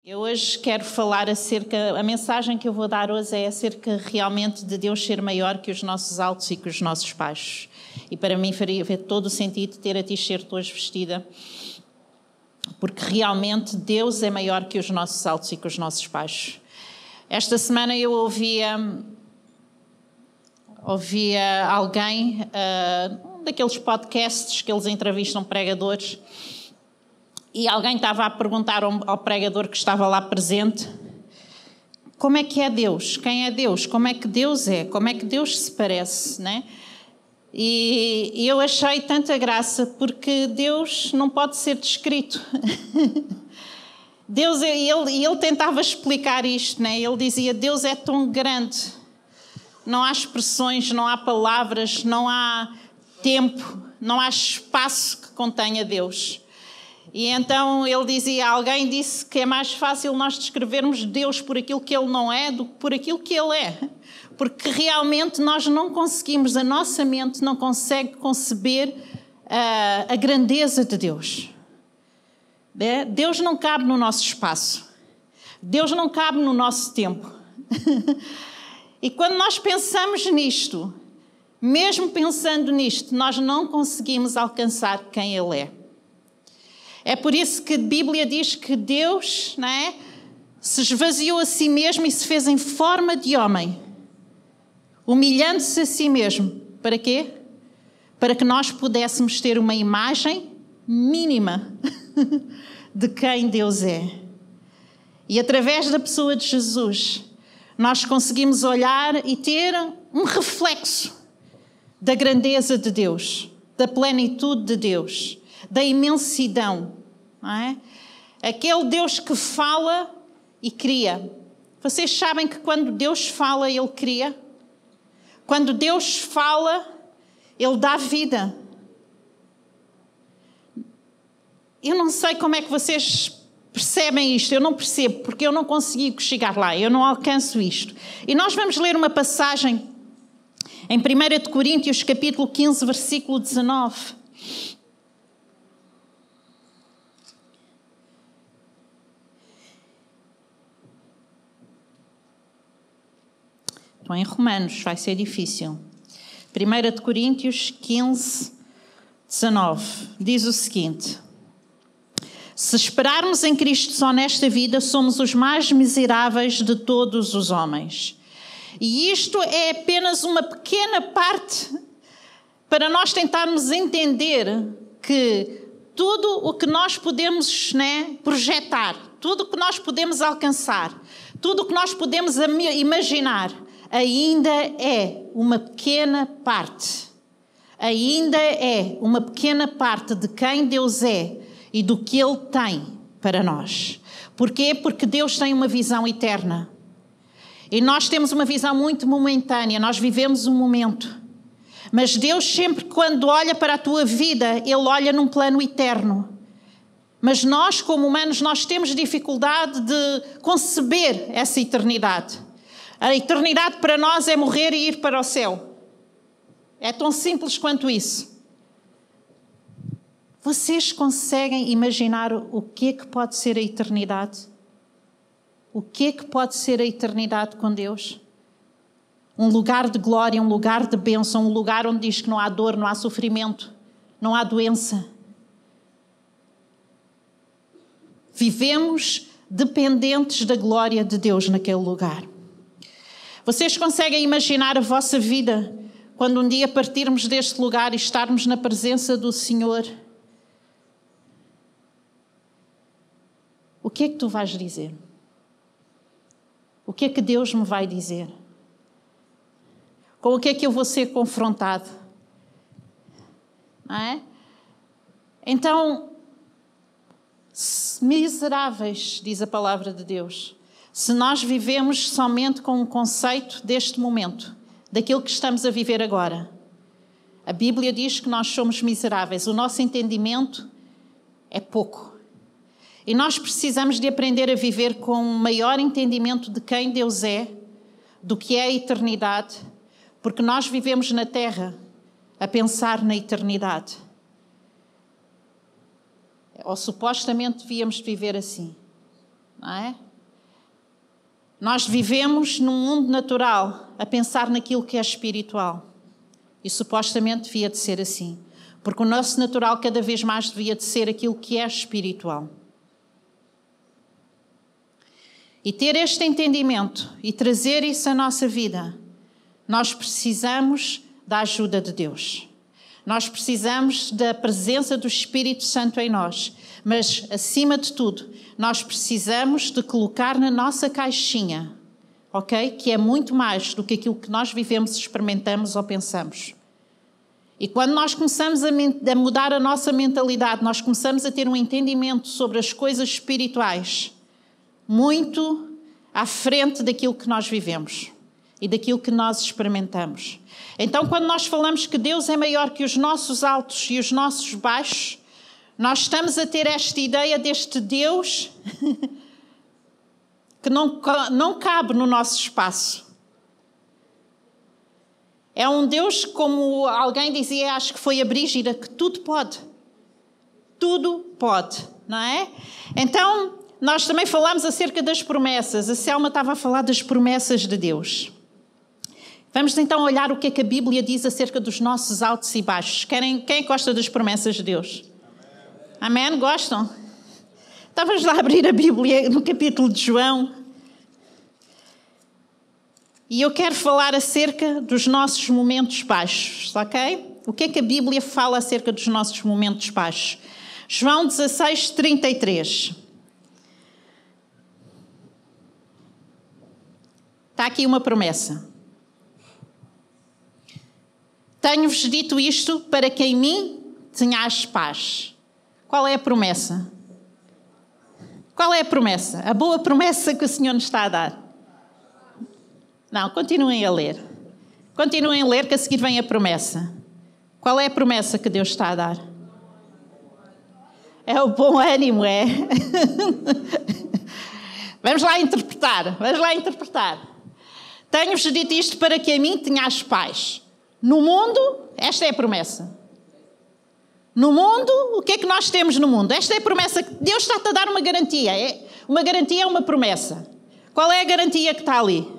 Eu hoje quero falar a mensagem que eu vou dar hoje é acerca realmente de Deus ser maior que os nossos altos e que os nossos baixos. E para mim faria todo o sentido ter a t-shirt hoje vestida, porque realmente Deus é maior que os nossos altos e que os nossos baixos. Esta semana eu ouvia alguém, daqueles podcasts que eles entrevistam pregadores, e alguém estava a perguntar ao pregador que estava lá presente como é que é Deus, quem é Deus, como é que Deus é, como é que Deus se parece, né? E eu achei tanta graça porque Deus não pode ser descrito. Deus, ele tentava explicar isto, né? Ele dizia, Deus é tão grande, não há expressões, não há palavras, não há tempo, não há espaço que contenha Deus. E então ele dizia, alguém disse que é mais fácil nós descrevermos Deus por aquilo que Ele não é do que por aquilo que Ele é. Porque realmente nós não conseguimos, a nossa mente não consegue conceber a grandeza de Deus. Deus não cabe no nosso espaço. Deus não cabe no nosso tempo. E quando nós pensamos nisto, mesmo pensando nisto, nós não conseguimos alcançar quem Ele é. É por isso que a Bíblia diz que Deus, não é, se esvaziou a si mesmo e se fez em forma de homem, humilhando-se a si mesmo. Para quê? Para que nós pudéssemos ter uma imagem mínima de quem Deus é. E através da pessoa de Jesus, nós conseguimos olhar e ter um reflexo da grandeza de Deus, da plenitude de Deus, da imensidão, não é? Aquele Deus que fala e cria. Vocês sabem que quando Deus fala, Ele cria? Quando Deus fala, Ele dá vida. Eu não sei como é que vocês percebem isto, eu não percebo, porque eu não consigo chegar lá, eu não alcanço isto. E nós vamos ler uma passagem em 1 Coríntios, capítulo 15, versículo 19. Estou em Romanos, vai ser difícil. 1 Coríntios 15, 19. Diz o seguinte: se esperarmos em Cristo só nesta vida, somos os mais miseráveis de todos os homens. E isto é apenas uma pequena parte para nós tentarmos entender que tudo o que nós podemos, né, projetar, tudo o que nós podemos alcançar, tudo o que nós podemos imaginar, ainda é uma pequena parte. Ainda é uma pequena parte de quem Deus é e do que Ele tem para nós. Porquê? Porque Deus tem uma visão eterna. E nós temos uma visão muito momentânea, nós vivemos um momento. Mas Deus sempre, quando olha para a tua vida, Ele olha num plano eterno. Mas nós, como humanos, nós temos dificuldade de conceber essa eternidade. A eternidade para nós é morrer e ir para o céu. É tão simples quanto isso. Vocês conseguem imaginar o que é que pode ser a eternidade? O que é que pode ser a eternidade com Deus? Um lugar de glória, um lugar de bênção, um lugar onde diz que não há dor, não há sofrimento, não há doença. Vivemos dependentes da glória de Deus naquele lugar. Vocês conseguem imaginar a vossa vida quando um dia partirmos deste lugar e estarmos na presença do Senhor? O que é que tu vais dizer? O que é que Deus me vai dizer? Com o que é que eu vou ser confrontado? Não é? Então, miseráveis, diz a palavra de Deus, se nós vivemos somente com um conceito deste momento, daquilo que estamos a viver agora. A Bíblia diz que nós somos miseráveis, o nosso entendimento é pouco. E nós precisamos de aprender a viver com um maior entendimento de quem Deus é, do que é a eternidade, porque nós vivemos na Terra a pensar na eternidade. Ou supostamente devíamos viver assim. não é? Nós vivemos num mundo natural a pensar naquilo que é espiritual. E supostamente devia de ser assim. Porque o nosso natural cada vez mais devia de ser aquilo que é espiritual. E ter este entendimento e trazer isso à nossa vida, nós precisamos da ajuda de Deus. Nós precisamos da presença do Espírito Santo em nós. Mas, acima de tudo, nós precisamos de colocar na nossa caixinha, ok? Que é muito mais do que aquilo que nós vivemos, experimentamos ou pensamos. E quando nós começamos a mudar a nossa mentalidade, nós começamos a ter um entendimento sobre as coisas espirituais muito à frente daquilo que nós vivemos e daquilo que nós experimentamos. Então, quando nós falamos que Deus é maior que os nossos altos e os nossos baixos, nós estamos a ter esta ideia deste Deus que não cabe no nosso espaço. É um Deus, como alguém dizia, acho que foi a Brígida, que tudo pode. Tudo pode, não é? Então, nós também falamos acerca das promessas. A Selma estava a falar das promessas de Deus. Vamos então olhar o que é que a Bíblia diz acerca dos nossos altos e baixos. Quem gosta das promessas de Deus? Amém? Gostam? Então vamos lá abrir a Bíblia no capítulo de João. E eu quero falar acerca dos nossos momentos baixos, ok? O que é que a Bíblia fala acerca dos nossos momentos baixos? João 16, 33. Está aqui uma promessa. Tenho-vos dito isto para que em mim tenhais paz. Qual é a promessa? Qual é a promessa? A boa promessa que o Senhor nos está a dar. Não, continuem a ler. Continuem a ler que a seguir vem a promessa. Qual é a promessa que Deus está a dar? É o bom ânimo, é? Vamos lá interpretar. Tenho-vos dito isto para que a mim tenhais paz. No mundo, esta é a promessa. No mundo, o que é que nós temos no mundo? Esta é a promessa que Deus está-te a dar uma garantia. Uma garantia é uma promessa. Qual é a garantia que está ali?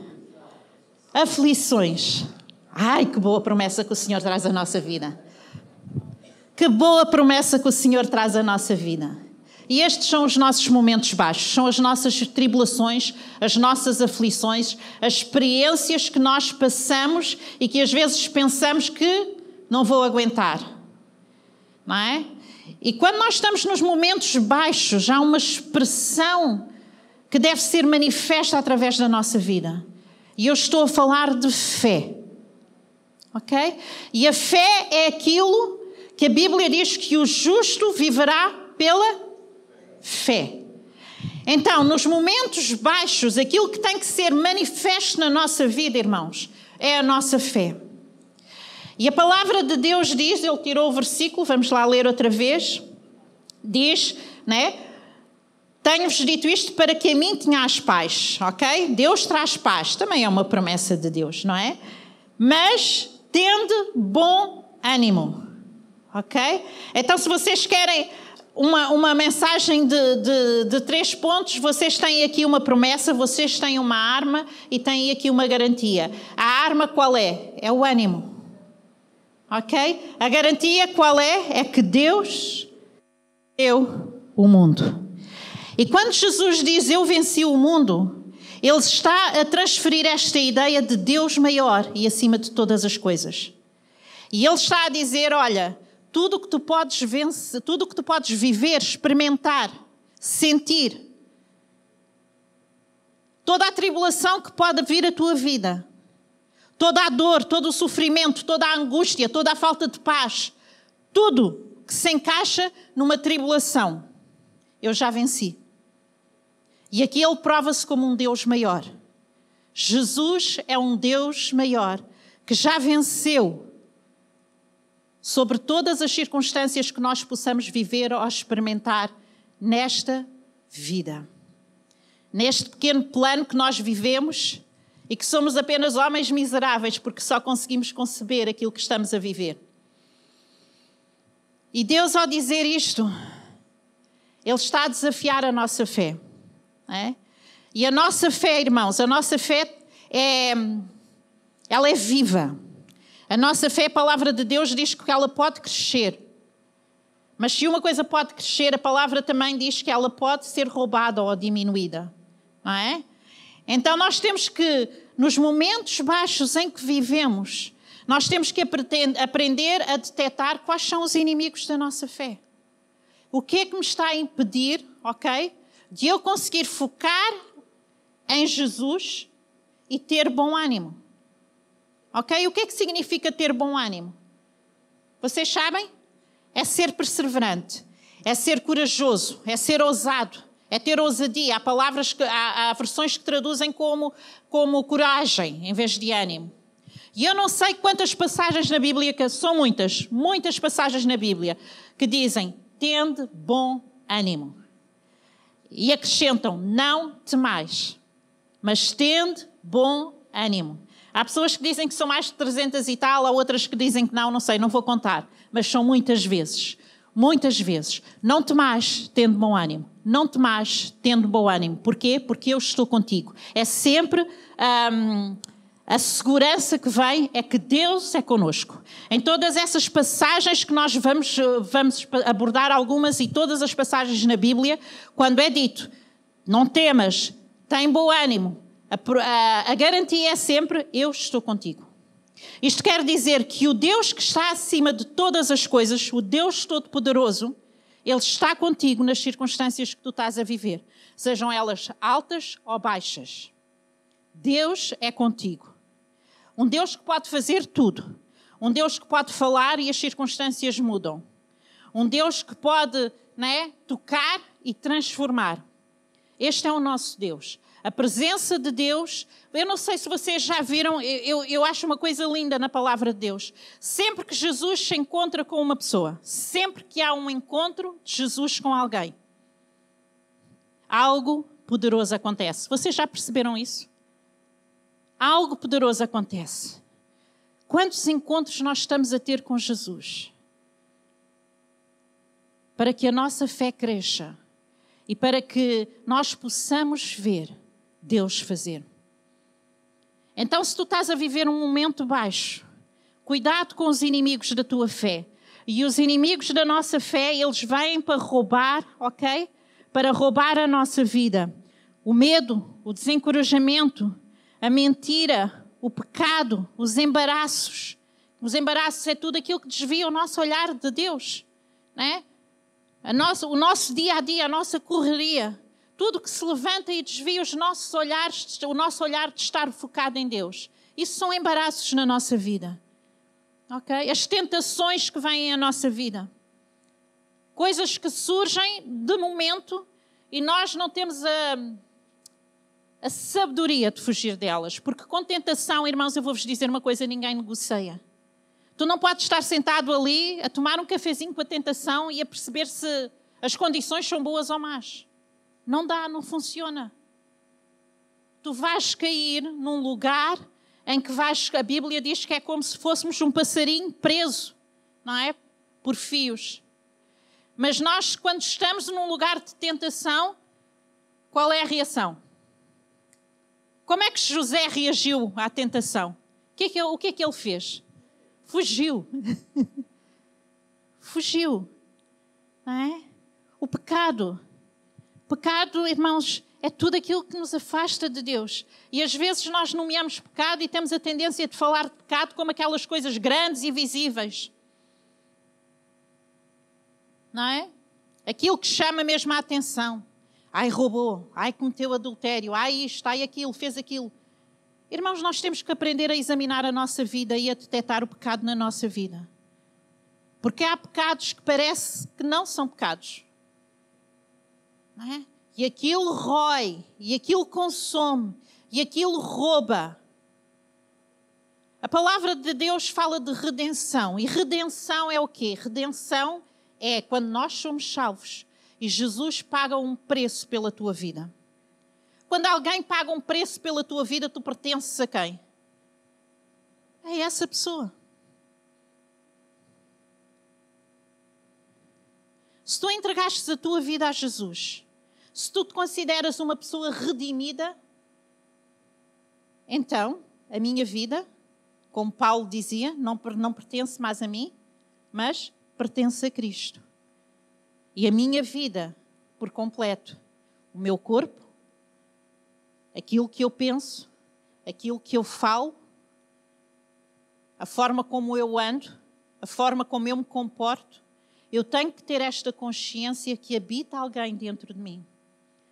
Aflições. Ai, que boa promessa que o Senhor traz à nossa vida. Que boa promessa que o Senhor traz à nossa vida. E estes são os nossos momentos baixos, são as nossas tribulações, as nossas aflições, as experiências que nós passamos e que às vezes pensamos que não vou aguentar. Não é? E quando nós estamos nos momentos baixos, há uma expressão que deve ser manifesta através da nossa vida. E eu estou a falar de fé. Ok? E a fé é aquilo que a Bíblia diz que o justo viverá pela fé. Então, nos momentos baixos, aquilo que tem que ser manifesto na nossa vida, irmãos, é a nossa fé. E a palavra de Deus diz, ele tirou o versículo, vamos lá ler outra vez, diz, né? Tenho-vos dito isto para que a mim tenhais paz, ok? Deus traz paz, também é uma promessa de Deus, não é? Mas tende bom ânimo, ok? Então, se vocês querem uma mensagem de 3 pontos, vocês têm aqui uma promessa, vocês têm uma arma e têm aqui uma garantia. A arma qual é? É o ânimo, ok? A garantia qual é? É que Deus deu o mundo. E quando Jesus diz, eu venci o mundo, ele está a transferir esta ideia de Deus maior e acima de todas as coisas. E ele está a dizer, olha, tudo o que tu podes vencer, tudo o que tu podes viver, experimentar, sentir, toda a tribulação que pode vir à tua vida, toda a dor, todo o sofrimento, toda a angústia, toda a falta de paz, tudo que se encaixa numa tribulação, eu já venci. E aqui ele prova-se como um Deus maior. Jesus é um Deus maior, que já venceu sobre todas as circunstâncias que nós possamos viver ou experimentar nesta vida. Neste pequeno plano que nós vivemos e que somos apenas homens miseráveis porque só conseguimos conceber aquilo que estamos a viver. E Deus, ao dizer isto, Ele está a desafiar a nossa fé. não é? E a nossa fé, irmãos, a nossa fé ela é viva. A nossa fé, a palavra de Deus diz que ela pode crescer. Mas se uma coisa pode crescer, a palavra também diz que ela pode ser roubada ou diminuída, não é? Então nós temos que, nos momentos baixos em que vivemos, nós temos que aprender a detectar quais são os inimigos da nossa fé. O que é que me está a impedir, ok, de eu conseguir focar em Jesus e ter bom ânimo? Ok? O que é que significa ter bom ânimo? Vocês sabem? É ser perseverante, é ser corajoso, é ser ousado, é ter ousadia. Há versões que traduzem como coragem em vez de ânimo. E eu não sei quantas passagens na Bíblia, que são muitas passagens na Bíblia, que dizem, tende bom ânimo. E acrescentam, não temais, mas tende bom ânimo. Há pessoas que dizem que são mais de 300 e tal, há outras que dizem que não sei, não vou contar. Mas são muitas vezes. Não temais, tendo bom ânimo. Não temais, tendo bom ânimo. Porquê? Porque eu estou contigo. É sempre a segurança que vem, é que Deus é connosco. Em todas essas passagens que nós vamos abordar algumas e todas as passagens na Bíblia, quando é dito, não temas, tem bom ânimo, a garantia é sempre, eu estou contigo. Isto quer dizer que o Deus que está acima de todas as coisas, o Deus Todo-Poderoso, Ele está contigo nas circunstâncias que tu estás a viver, sejam elas altas ou baixas. Deus é contigo. Um Deus que pode fazer tudo. Um Deus que pode falar e as circunstâncias mudam. Um Deus que pode, tocar e transformar. Este é o nosso Deus. A presença de Deus, eu não sei se vocês já viram, eu acho uma coisa linda na palavra de Deus. Sempre que Jesus se encontra com uma pessoa, sempre que há um encontro de Jesus com alguém, algo poderoso acontece. Vocês já perceberam isso? Algo poderoso acontece. Quantos encontros nós estamos a ter com Jesus? Para que a nossa fé cresça e para que nós possamos ver Deus fazer. Então, se tu estás a viver um momento baixo, cuidado com os inimigos da tua fé. E os inimigos da nossa fé, eles vêm para roubar, ok? Para roubar a nossa vida. O medo, o desencorajamento, a mentira, o pecado, os embaraços. Os embaraços é tudo aquilo que desvia o nosso olhar de Deus, não é? O nosso dia-a-dia, a nossa correria. Tudo que se levanta e desvia os nossos olhares, o nosso olhar de estar focado em Deus. Isso são embaraços na nossa vida. Ok? As tentações que vêm à nossa vida. Coisas que surgem de momento e nós não temos a sabedoria de fugir delas. Porque com tentação, irmãos, eu vou-vos dizer uma coisa, ninguém negocia. Tu não podes estar sentado ali a tomar um cafezinho com a tentação e a perceber se as condições são boas ou más. Não dá, não funciona. Tu vais cair num lugar em que a Bíblia diz que é como se fôssemos um passarinho preso, não é? Por fios. Mas nós, quando estamos num lugar de tentação, qual é a reação? Como é que José reagiu à tentação? O que é que ele fez? Fugiu. Fugiu. Não é? O pecado, irmãos, é tudo aquilo que nos afasta de Deus. E às vezes nós nomeamos pecado e temos a tendência de falar de pecado como aquelas coisas grandes e visíveis. Não é? Aquilo que chama mesmo a atenção. Ai, roubou. Ai, cometeu adultério. Ai, isto, ai, aquilo, fez aquilo. Irmãos, nós temos que aprender a examinar a nossa vida e a detectar o pecado na nossa vida. Porque há pecados que parece que não são pecados. Não é? E aquilo rói, e aquilo consome, e aquilo rouba. A palavra de Deus fala de redenção. E redenção é o quê? Redenção é quando nós somos salvos e Jesus paga um preço pela tua vida. Quando alguém paga um preço pela tua vida, tu pertences a quem? É essa pessoa. Se tu entregastes a tua vida a Jesus, se tu te consideras uma pessoa redimida, então a minha vida, como Paulo dizia, não pertence mais a mim, mas pertence a Cristo. E a minha vida, por completo, o meu corpo, aquilo que eu penso, aquilo que eu falo, a forma como eu ando, a forma como eu me comporto, eu tenho que ter esta consciência que habita alguém dentro de mim,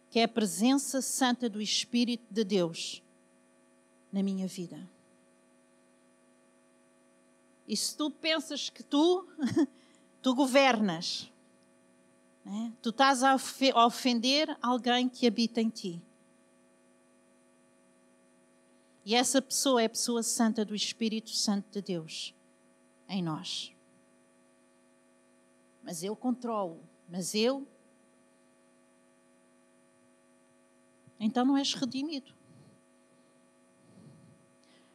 que é a presença santa do Espírito de Deus na minha vida. E se tu pensas que tu governas, né? Tu estás a ofender alguém que habita em ti. E essa pessoa é a pessoa santa do Espírito Santo de Deus em nós. Mas eu controlo, então não és redimido.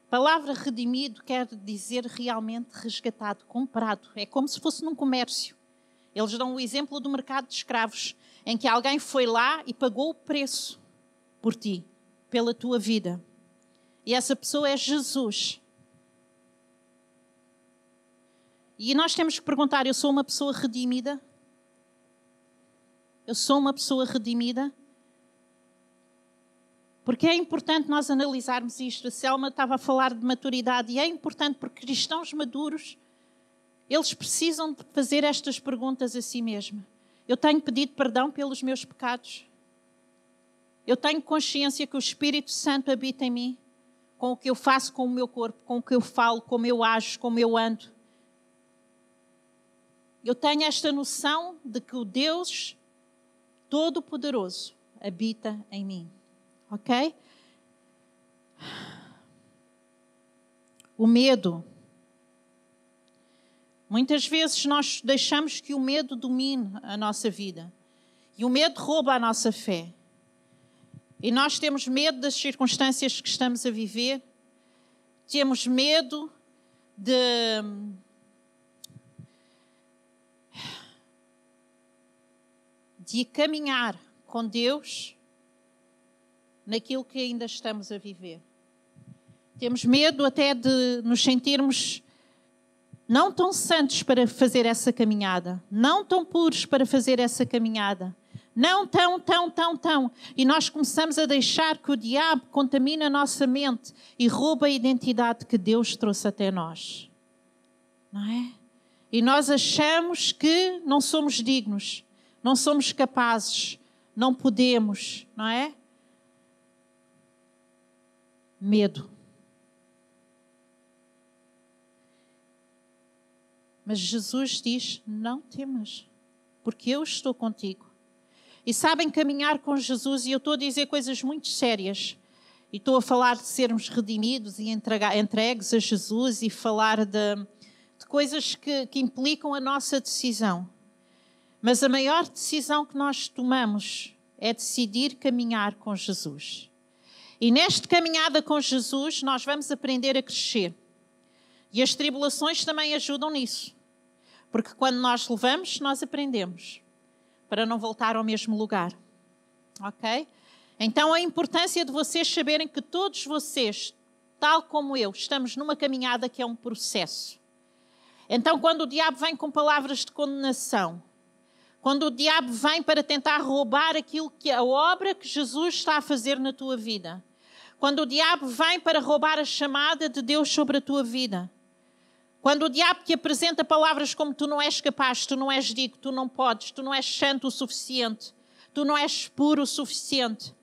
A palavra redimido quer dizer realmente resgatado, comprado. É como se fosse num comércio. Eles dão o exemplo do mercado de escravos, em que alguém foi lá e pagou o preço por ti, pela tua vida. E essa pessoa é Jesus. E nós temos que perguntar, eu sou uma pessoa redimida? Eu sou uma pessoa redimida? Porque é importante nós analisarmos isto. A Selma estava a falar de maturidade e é importante porque cristãos maduros, eles precisam de fazer estas perguntas a si mesmos. Eu tenho pedido perdão pelos meus pecados? Eu tenho consciência que o Espírito Santo habita em mim? Com o que eu faço com o meu corpo, com o que eu falo, como eu ajo, como eu ando? Eu tenho esta noção de que o Deus Todo-Poderoso habita em mim. Ok? O medo. Muitas vezes nós deixamos que o medo domine a nossa vida. E o medo rouba a nossa fé. E nós temos medo das circunstâncias que estamos a viver. Temos medo de caminhar com Deus naquilo que ainda estamos a viver. Temos medo até de nos sentirmos não tão santos para fazer essa caminhada, não tão puros para fazer essa caminhada, não tão. E nós começamos a deixar que o diabo contamine a nossa mente e rouba a identidade que Deus trouxe até nós. Não é? E nós achamos que não somos dignos, não somos capazes, não podemos, não é? Medo. Mas Jesus diz, não temas, porque eu estou contigo. E sabem, caminhar com Jesus, e eu estou a dizer coisas muito sérias, e estou a falar de sermos redimidos e entregues a Jesus, e falar de coisas que implicam a nossa decisão. Mas a maior decisão que nós tomamos é decidir caminhar com Jesus. E nesta caminhada com Jesus, nós vamos aprender a crescer. E as tribulações também ajudam nisso. Porque quando nós levamos, nós aprendemos. Para não voltar ao mesmo lugar. Ok? Então a importância de vocês saberem que todos vocês, tal como eu, estamos numa caminhada que é um processo. Então quando o diabo vem com palavras de condenação, quando o diabo vem para tentar roubar aquilo que a obra que Jesus está a fazer na tua vida, quando o diabo vem para roubar a chamada de Deus sobre a tua vida, quando o diabo te apresenta palavras como tu não és capaz, tu não és digno, tu não podes, tu não és santo o suficiente, tu não és puro o suficiente.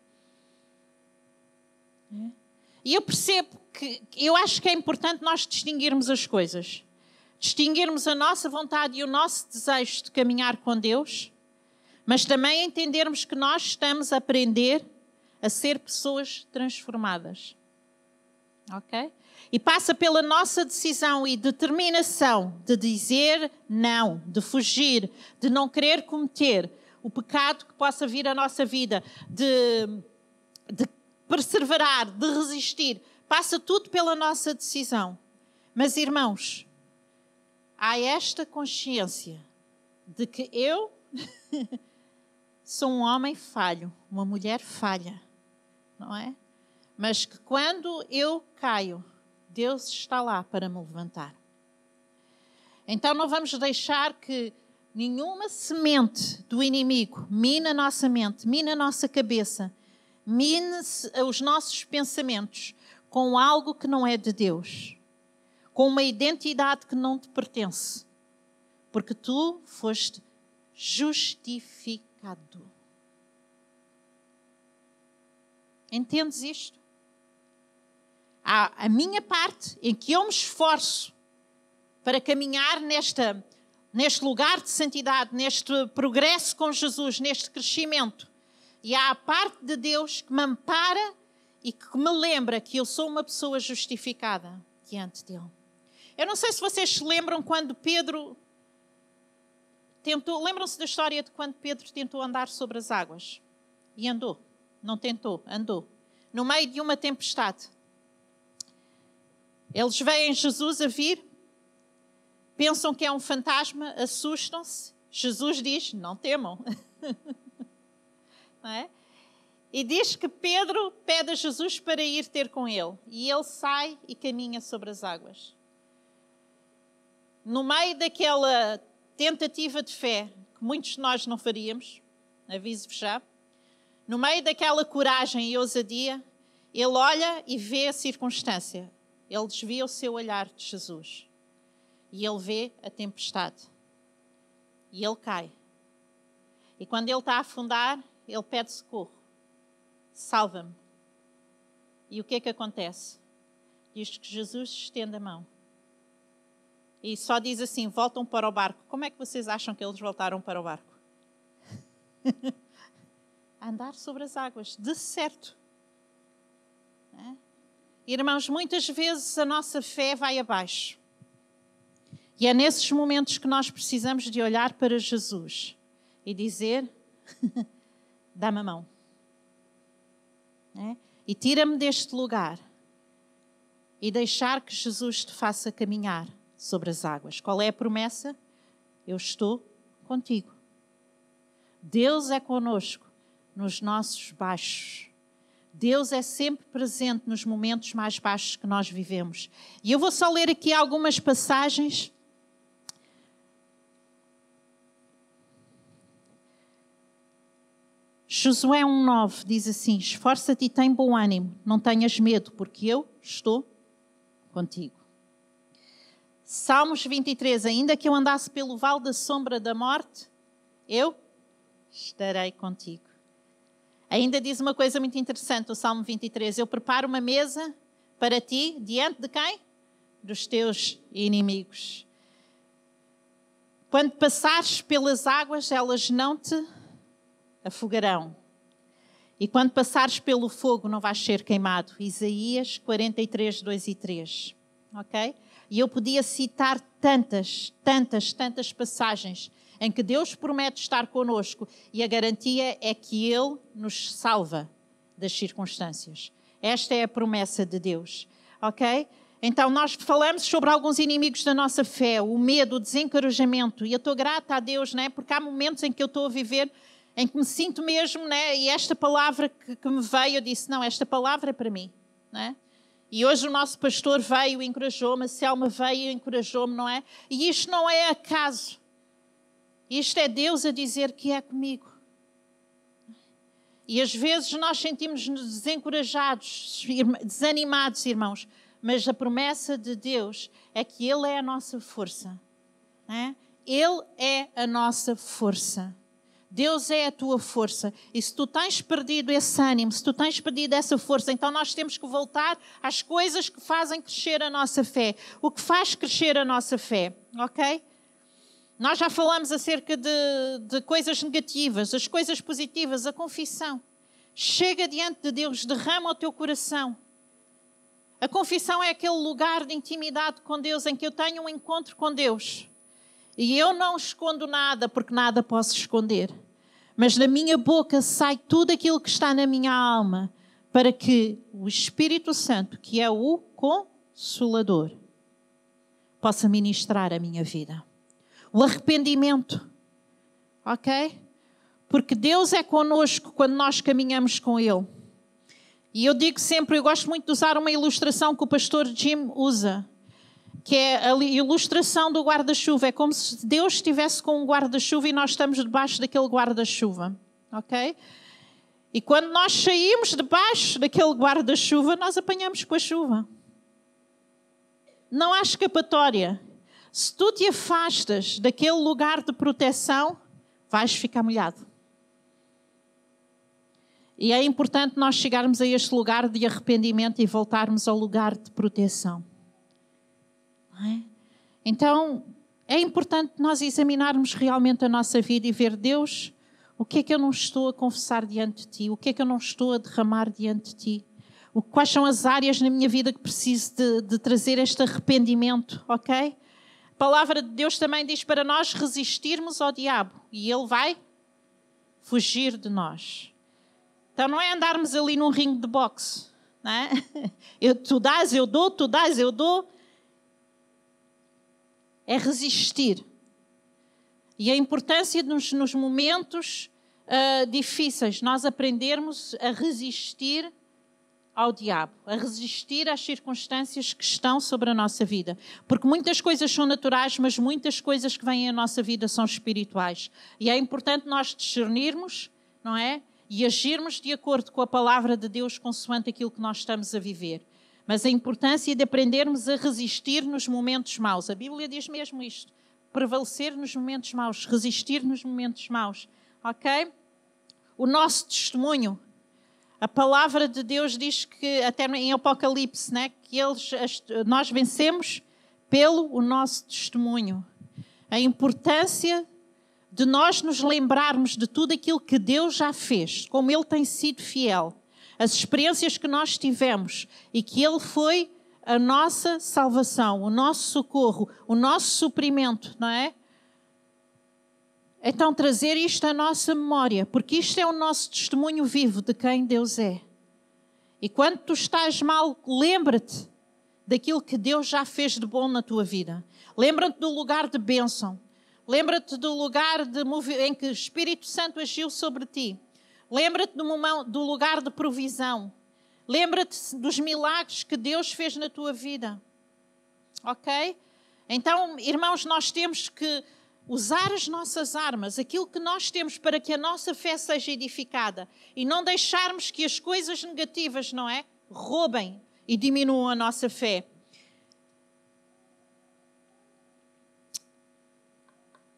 E eu percebo que, eu acho que é importante nós distinguirmos as coisas. Distinguirmos a nossa vontade e o nosso desejo de caminhar com Deus, mas também entendermos que nós estamos a aprender a ser pessoas transformadas. Ok? E passa pela nossa decisão e determinação de dizer não, de fugir, de não querer cometer o pecado que possa vir à nossa vida, de perseverar, de resistir. Passa tudo pela nossa decisão. Mas, irmãos, há esta consciência de que eu sou um homem falho, uma mulher falha, não é? Mas que quando eu caio, Deus está lá para me levantar. Então não vamos deixar que nenhuma semente do inimigo mine a nossa mente, mine a nossa cabeça, mine os nossos pensamentos com algo que não é de Deus, com uma identidade que não te pertence, porque tu foste justificado. Entendes isto? Há a minha parte em que eu me esforço para caminhar neste lugar de santidade, neste progresso com Jesus, neste crescimento. E há a parte de Deus que me ampara e que me lembra que eu sou uma pessoa justificada diante dele. Eu não sei se vocês se lembram quando Pedro tentou... Lembram-se da história de quando Pedro tentou andar sobre as águas? E andou. Não tentou, andou. No meio de uma tempestade. Eles veem Jesus a vir, pensam que é um fantasma, assustam-se. Jesus diz, não temam. Não é? E diz que Pedro pede a Jesus para ir ter com ele. E ele sai e caminha sobre as águas. No meio daquela tentativa de fé, que muitos de nós não faríamos, aviso-vos já, no meio daquela coragem e ousadia, ele olha e vê a circunstância. Ele desvia o seu olhar de Jesus. E ele vê a tempestade. E ele cai. E quando ele está a afundar, ele pede socorro. Salva-me. E o que é que acontece? Diz que Jesus estende a mão. E só diz assim, voltam para o barco. Como é que vocês acham que eles voltaram para o barco? A andar sobre as águas, de certo. É? Irmãos, muitas vezes a nossa fé vai abaixo. E é nesses momentos que nós precisamos de olhar para Jesus e dizer, dá-me a mão. É? E tira-me deste lugar e deixar que Jesus te faça caminhar sobre as águas. Qual é a promessa? Eu estou contigo. Deus é conosco nos nossos baixos. Deus é sempre presente nos momentos mais baixos que nós vivemos. E eu vou só ler aqui algumas passagens. Josué 1,9 diz assim, esforça-te e tem bom ânimo, não tenhas medo, porque eu estou contigo. Salmos 23, ainda que eu andasse pelo vale da sombra da morte, eu estarei contigo. Ainda diz uma coisa muito interessante, o Salmo 23, eu preparo uma mesa para ti, diante de quem? Dos teus inimigos. Quando passares pelas águas, elas não te afogarão. E quando passares pelo fogo, não vais ser queimado. Isaías 43, 2 e 3. Ok? E eu podia citar tantas passagens em que Deus promete estar connosco e a garantia é que Ele nos salva das circunstâncias. Esta é a promessa de Deus. Ok? Então, nós falamos sobre alguns inimigos da nossa fé, o medo, o desencorajamento. E eu estou grata a Deus, né? Porque há momentos em que eu estou a viver, em que me sinto mesmo, né? E esta palavra que me veio, eu disse, não, esta palavra é para mim. Né? E hoje o nosso pastor veio e encorajou-me, a Selma veio e encorajou-me, não é? E isto não é acaso. Isto é Deus a dizer que é comigo. E às vezes nós sentimos-nos desencorajados, desanimados, irmãos. Mas a promessa de Deus é que Ele é a nossa força. Né? Ele é a nossa força. Deus é a tua força. E se tu tens perdido esse ânimo, se tu tens perdido essa força, então nós temos que voltar às coisas que fazem crescer a nossa fé. O que faz crescer a nossa fé, ok? Nós já falamos acerca de coisas negativas, as coisas positivas, a confissão. Chega diante de Deus, derrama o teu coração. A confissão é aquele lugar de intimidade com Deus em que eu tenho um encontro com Deus. E eu não escondo nada, porque nada posso esconder. Mas da minha boca sai tudo aquilo que está na minha alma, para que o Espírito Santo, que é o Consolador, possa ministrar a minha vida. O arrependimento, ok? Porque Deus é connosco quando nós caminhamos com Ele. E eu digo sempre, eu gosto muito de usar uma ilustração que o pastor Jim usa, que é a ilustração do guarda-chuva. É como se Deus estivesse com um guarda-chuva e nós estamos debaixo daquele guarda-chuva. Ok? E quando nós saímos debaixo daquele guarda-chuva, nós apanhamos com a chuva. Não há escapatória. Se tu te afastas daquele lugar de proteção, vais ficar molhado. E é importante nós chegarmos a este lugar de arrependimento e voltarmos ao lugar de proteção. Não é? Então, é importante nós examinarmos realmente a nossa vida e ver, Deus, o que é que eu não estou a confessar diante de Ti? O que é que eu não estou a derramar diante de Ti? Quais são as áreas na minha vida que preciso de trazer este arrependimento, ok? A palavra de Deus também diz para nós resistirmos ao diabo e ele vai fugir de nós. Então não é andarmos ali num ringue de boxe, não é? Tu dás, eu dou, tu dás, eu dou. É resistir. E a importância nos momentos difíceis, nós aprendermos a resistir ao diabo, a resistir às circunstâncias que estão sobre a nossa vida. Porque muitas coisas são naturais, mas muitas coisas que vêm à nossa vida são espirituais. E é importante nós discernirmos, não é? E agirmos de acordo com a palavra de Deus consoante aquilo que nós estamos a viver. Mas a importância de aprendermos a resistir nos momentos maus. A Bíblia diz mesmo isto. Prevalecer nos momentos maus, resistir nos momentos maus. Ok? O nosso testemunho. A palavra de Deus diz que, até em Apocalipse, né, que nós vencemos pelo o nosso testemunho. A importância de nós nos lembrarmos de tudo aquilo que Deus já fez, como Ele tem sido fiel, as experiências que nós tivemos e que Ele foi a nossa salvação, o nosso socorro, o nosso suprimento, não é? Então trazer isto à nossa memória, porque isto é o nosso testemunho vivo de quem Deus é. E quando tu estás mal, lembra-te daquilo que Deus já fez de bom na tua vida. Lembra-te do lugar de bênção. Lembra-te do lugar em que o Espírito Santo agiu sobre ti. Lembra-te do lugar de provisão. Lembra-te dos milagres que Deus fez na tua vida. Ok? Então, irmãos, nós temos que usar as nossas armas, aquilo que nós temos para que a nossa fé seja edificada e não deixarmos que as coisas negativas, não é? Roubem e diminuam a nossa fé.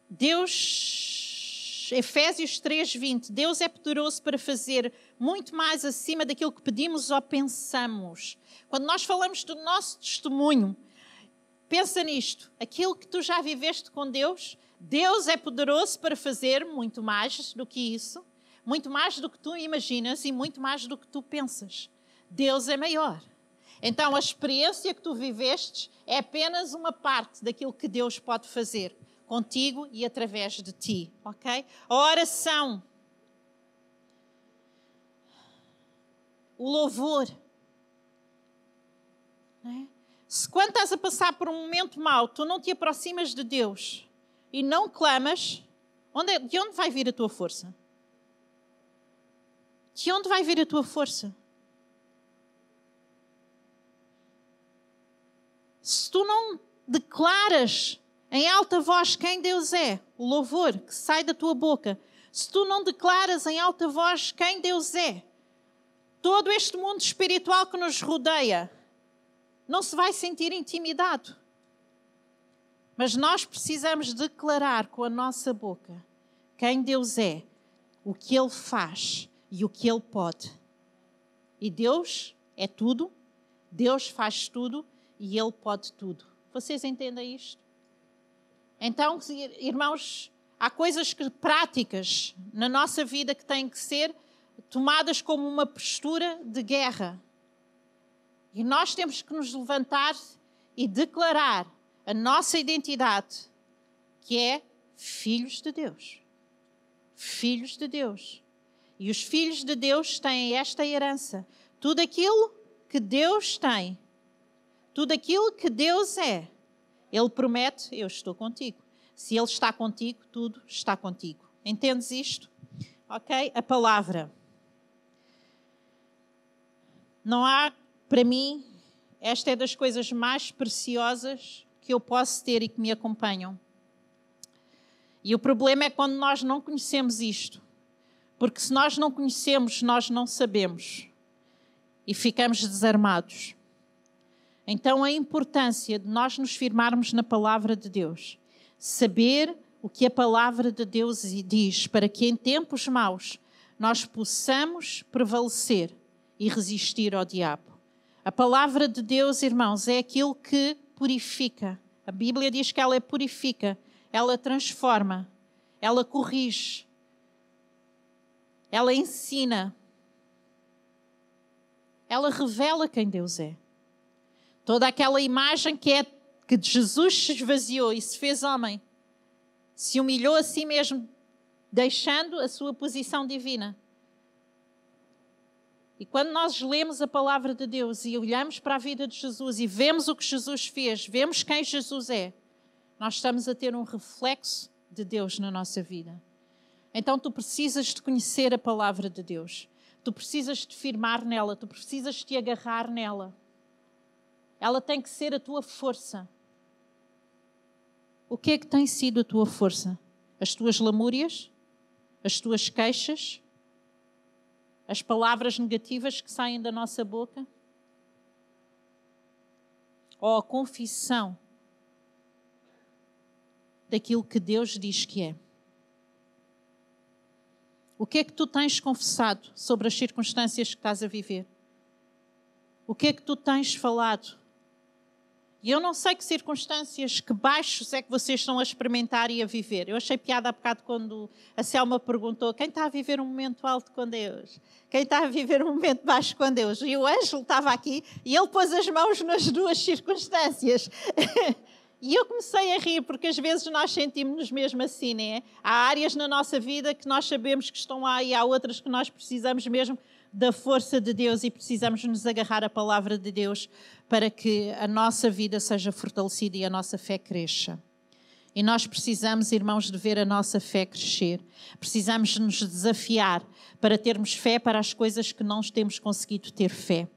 Deus, Efésios 3:20, Deus é poderoso para fazer muito mais acima daquilo que pedimos ou pensamos. Quando nós falamos do nosso testemunho, pensa nisto, aquilo que tu já viveste com Deus, Deus é poderoso para fazer muito mais do que isso, muito mais do que tu imaginas e muito mais do que tu pensas. Deus é maior. Então a experiência que tu viveste é apenas uma parte daquilo que Deus pode fazer contigo e através de ti, ok? A oração, o louvor, não é? Se quando estás a passar por um momento mau, tu não te aproximas de Deus e não clamas, de onde vai vir a tua força? De onde vai vir a tua força? Se tu não declaras em alta voz quem Deus é, o louvor que sai da tua boca, se tu não declaras em alta voz quem Deus é, todo este mundo espiritual que nos rodeia não se vai sentir intimidado. Mas nós precisamos declarar com a nossa boca quem Deus é, o que Ele faz e o que Ele pode. E Deus é tudo, Deus faz tudo e Ele pode tudo. Vocês entendem isto? Então, irmãos, há coisas práticas na nossa vida que têm que ser tomadas como uma postura de guerra. E nós temos que nos levantar e declarar a nossa identidade, que é filhos de Deus. Filhos de Deus. E os filhos de Deus têm esta herança. Tudo aquilo que Deus tem, tudo aquilo que Deus é, Ele promete, eu estou contigo. Se Ele está contigo, tudo está contigo. Entendes isto? ok? A palavra. Não há, para mim, esta é das coisas mais preciosas que eu posso ter e que me acompanham. E o problema é quando nós não conhecemos isto. Porque se nós não conhecemos, nós não sabemos. E ficamos desarmados. Então a importância de nós nos firmarmos na palavra de Deus. Saber o que a palavra de Deus diz, para que em tempos maus nós possamos prevalecer e resistir ao diabo. A palavra de Deus, irmãos, é aquilo que purifica. A Bíblia diz que ela purifica, ela transforma, ela corrige, ela ensina, ela revela quem Deus é. Toda aquela imagem que Jesus se esvaziou e se fez homem, se humilhou a si mesmo, deixando a sua posição divina. E quando nós lemos a palavra de Deus e olhamos para a vida de Jesus e vemos o que Jesus fez, vemos quem Jesus é, nós estamos a ter um reflexo de Deus na nossa vida. Então tu precisas de conhecer a palavra de Deus. Tu precisas de firmar nela, tu precisas de te agarrar nela. Ela tem que ser a tua força. O que é que tem sido a tua força? As tuas lamúrias? As tuas queixas? As palavras negativas que saem da nossa boca? Ou a confissão daquilo que Deus diz que é? O que é que tu tens confessado sobre as circunstâncias que estás a viver? O que é que tu tens falado? E eu não sei que circunstâncias, que baixos é que vocês estão a experimentar e a viver. Eu achei piada há bocado quando a Selma perguntou quem está a viver um momento alto com Deus? Quem está a viver um momento baixo com Deus? E o Ângelo estava aqui e ele pôs as mãos nas duas circunstâncias. E eu comecei a rir, porque às vezes nós sentimos-nos mesmo assim, né? Há áreas na nossa vida que nós sabemos que estão lá e há outras que nós precisamos mesmo da força de Deus e precisamos nos agarrar à palavra de Deus para que a nossa vida seja fortalecida e a nossa fé cresça. E nós precisamos, irmãos, de ver a nossa fé crescer. Precisamos nos desafiar para termos fé para as coisas que não temos conseguido ter fé.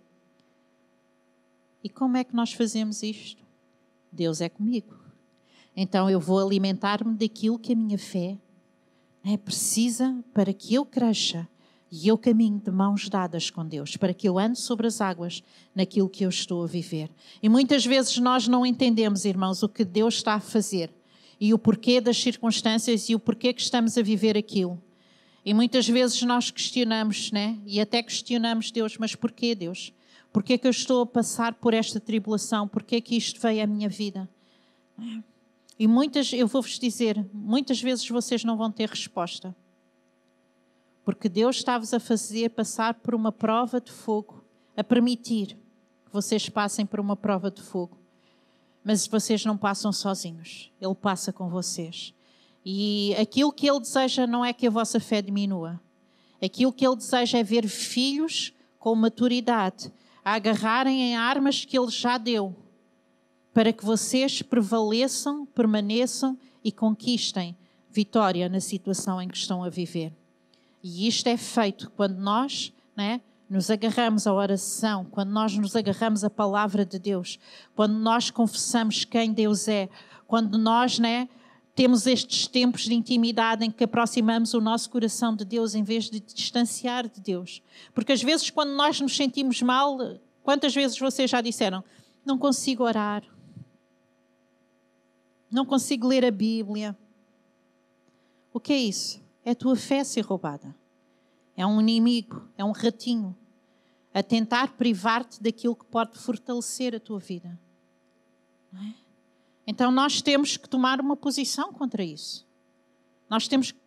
E como é que nós fazemos isto? Deus é comigo. Então eu vou alimentar-me daquilo que a minha fé precisa para que eu cresça. E eu caminho de mãos dadas com Deus, para que eu ande sobre as águas naquilo que eu estou a viver. E muitas vezes nós não entendemos, irmãos, o que Deus está a fazer e o porquê das circunstâncias e o porquê que estamos a viver aquilo. E muitas vezes nós questionamos, né? E até questionamos Deus, mas porquê, Deus? Porquê que eu estou a passar por esta tribulação? Porquê que isto veio à minha vida? E eu vou-vos dizer, muitas vezes vocês não vão ter resposta. Porque Deus está-vos a fazer passar por uma prova de fogo, a permitir que vocês passem por uma prova de fogo. Mas vocês não passam sozinhos, Ele passa com vocês. E aquilo que Ele deseja não é que a vossa fé diminua. Aquilo que Ele deseja é ver filhos com maturidade, a agarrarem em armas que Ele já deu, para que vocês prevaleçam, permaneçam e conquistem vitória na situação em que estão a viver. E isto é feito quando nós nos agarramos à oração, quando nós nos agarramos à palavra de Deus, quando nós confessamos quem Deus é, quando nós temos estes tempos de intimidade em que aproximamos o nosso coração de Deus em vez de distanciar de Deus. Porque às vezes quando nós nos sentimos mal, quantas vezes vocês já disseram, não consigo orar, não consigo ler a Bíblia. O que é isso? É a tua fé ser roubada. É um inimigo, é um ratinho a tentar privar-te daquilo que pode fortalecer a tua vida. Não é? Então nós temos que tomar uma posição contra isso. Nós temos que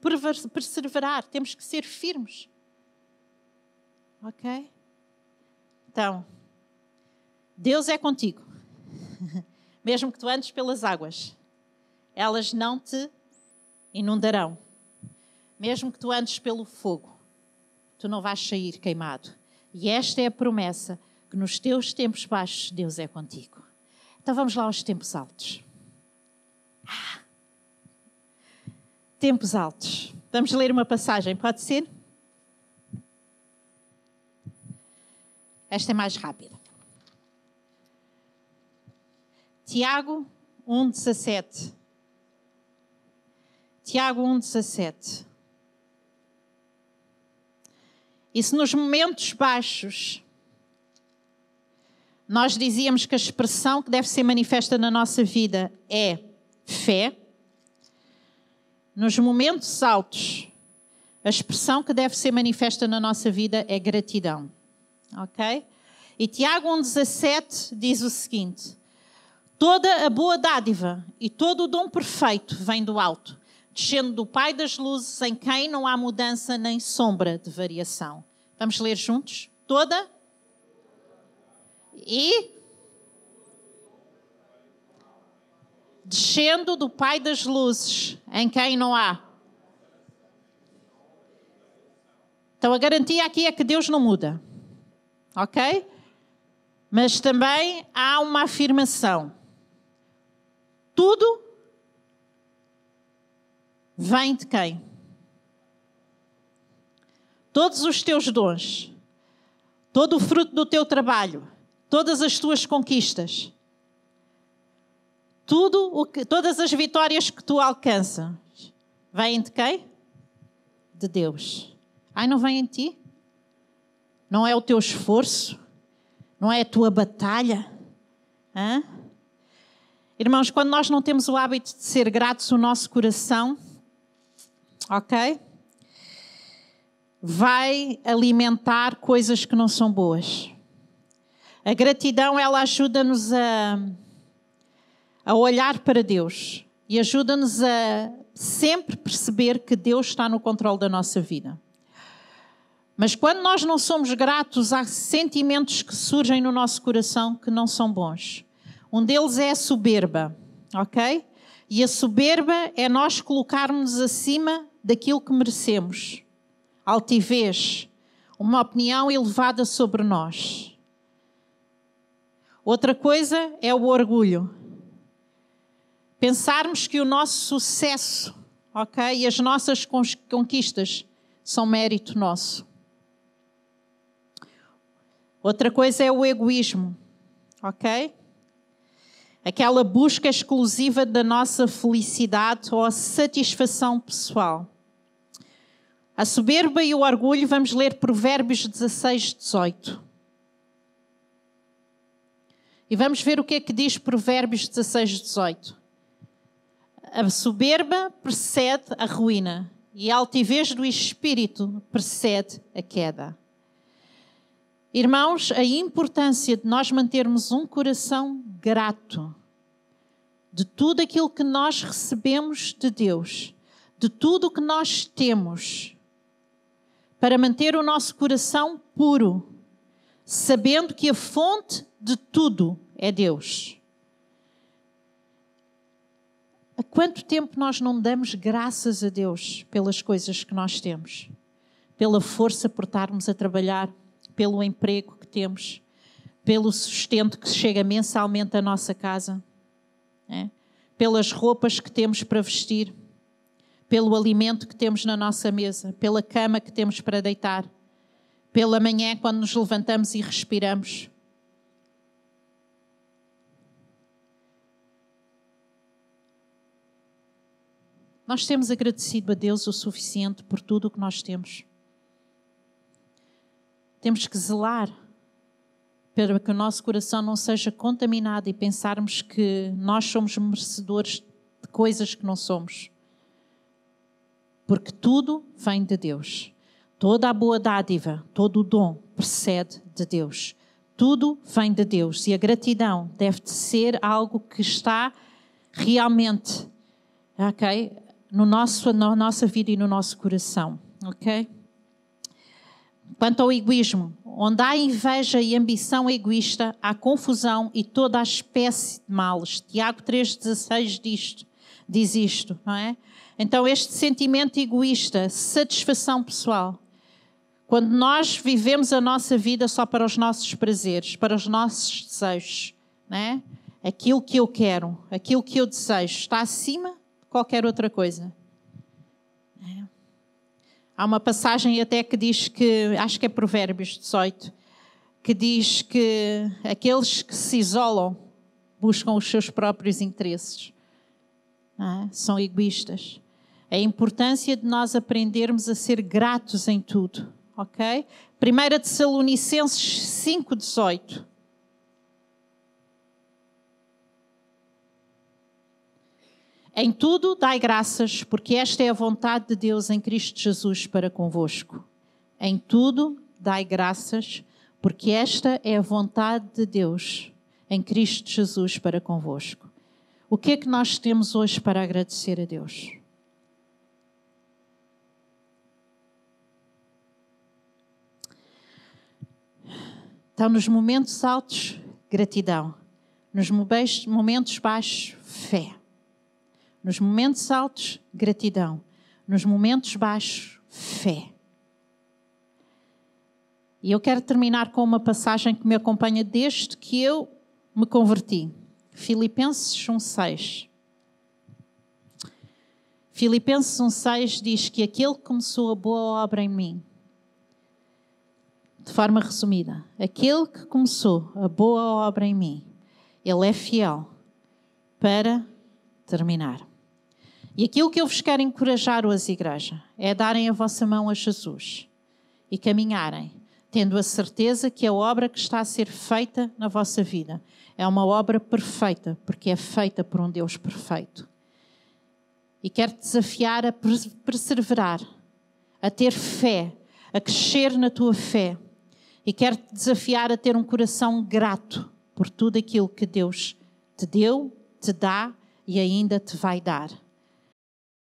perseverar, temos que ser firmes. Ok? Então, Deus é contigo. Mesmo que tu andes pelas águas, elas não te inundarão. Mesmo que tu andes pelo fogo, tu não vais sair queimado. E esta é a promessa, que nos teus tempos baixos, Deus é contigo. Então vamos lá aos tempos altos. Tempos altos. Vamos ler uma passagem, pode ser? Esta é mais rápida. Tiago 1,17. Tiago 1,17. E se nos momentos baixos nós dizíamos que a expressão que deve ser manifesta na nossa vida é fé, nos momentos altos a expressão que deve ser manifesta na nossa vida é gratidão. Ok? E Tiago 1,17 diz o seguinte: toda a boa dádiva e todo o dom perfeito vem do alto, descendo do Pai das luzes, em quem não há mudança nem sombra de variação. Vamos ler juntos? Toda e descendo do Pai das luzes, em quem não há. Então a garantia aqui é que Deus não muda. Ok? Mas também há uma afirmação. Tudo vem de quem? Todos os teus dons, todo o fruto do teu trabalho, todas as tuas conquistas, todas as vitórias que tu alcanças, vêm de quem? De Deus. Ai, não vem em ti? Não é o teu esforço? Não é a tua batalha? Hã? Irmãos, quando nós não temos o hábito de ser gratos, o nosso coração, ok? Vai alimentar coisas que não são boas. A gratidão, ela ajuda-nos a olhar para Deus e ajuda-nos a sempre perceber que Deus está no controle da nossa vida. Mas quando nós não somos gratos, há sentimentos que surgem no nosso coração que não são bons. Um deles é a soberba, ok? E a soberba é nós colocarmos acima daquilo que merecemos. Altivez, uma opinião elevada sobre nós. Outra coisa é o orgulho. Pensarmos que o nosso sucesso, ok, e as nossas conquistas são mérito nosso. Outra coisa é o egoísmo, ok? Aquela busca exclusiva da nossa felicidade ou a satisfação pessoal. A soberba e o orgulho, vamos ler Provérbios 16, 18. E vamos ver o que é que diz Provérbios 16, 18. A soberba precede a ruína e a altivez do espírito precede a queda. Irmãos, a importância de nós mantermos um coração grato de tudo aquilo que nós recebemos de Deus, de tudo o que nós temos, para manter o nosso coração puro, sabendo que a fonte de tudo é Deus. Há quanto tempo nós não damos graças a Deus pelas coisas que nós temos? Pela força por estarmos a trabalhar, pelo emprego que temos, pelo sustento que chega mensalmente à nossa casa, pelas roupas que temos para vestir, pelo alimento que temos na nossa mesa, pela cama que temos para deitar, pela manhã quando nos levantamos e respiramos. Nós temos agradecido a Deus o suficiente por tudo o que nós temos. Temos que zelar para que o nosso coração não seja contaminado e pensarmos que nós somos merecedores de coisas que não somos. Porque tudo vem de Deus. Toda a boa dádiva, todo o dom procede de Deus. Tudo vem de Deus. E a gratidão deve ser algo que está realmente, ok, na nossa vida e no nosso coração. Ok? Quanto ao egoísmo, onde há inveja e ambição egoísta, há confusão e toda a espécie de males. Tiago 3,16 diz isto, não é? Então este sentimento egoísta, satisfação pessoal, quando nós vivemos a nossa vida só para os nossos prazeres, para os nossos desejos, não é? Aquilo que eu quero, aquilo que eu desejo, está acima de qualquer outra coisa. Há uma passagem até que diz que, acho que é Provérbios 18, que diz que aqueles que se isolam buscam os seus próprios interesses, não é? São egoístas. A importância de nós aprendermos a ser gratos em tudo, ok? 1 Tessalonicenses 5,18. Em tudo dai graças, porque esta é a vontade de Deus em Cristo Jesus para convosco. Em tudo dai graças, porque esta é a vontade de Deus em Cristo Jesus para convosco. O que é que nós temos hoje para agradecer a Deus? Então, nos momentos altos, gratidão. Nos momentos baixos, fé. Nos momentos altos, gratidão. Nos momentos baixos, fé. E eu quero terminar com uma passagem que me acompanha desde que eu me converti. Filipenses 1,6. Filipenses 1,6 diz que aquele que começou a boa obra em mim, de forma resumida, aquele que começou a boa obra em mim, ele é fiel para terminar. E aquilo que eu vos quero encorajar hoje, igreja, é darem a vossa mão a Jesus e caminharem, tendo a certeza que a obra que está a ser feita na vossa vida é uma obra perfeita, porque é feita por um Deus perfeito. E quero-te desafiar a perseverar, a ter fé, a crescer na tua fé. E quero-te desafiar a ter um coração grato por tudo aquilo que Deus te deu, te dá e ainda te vai dar.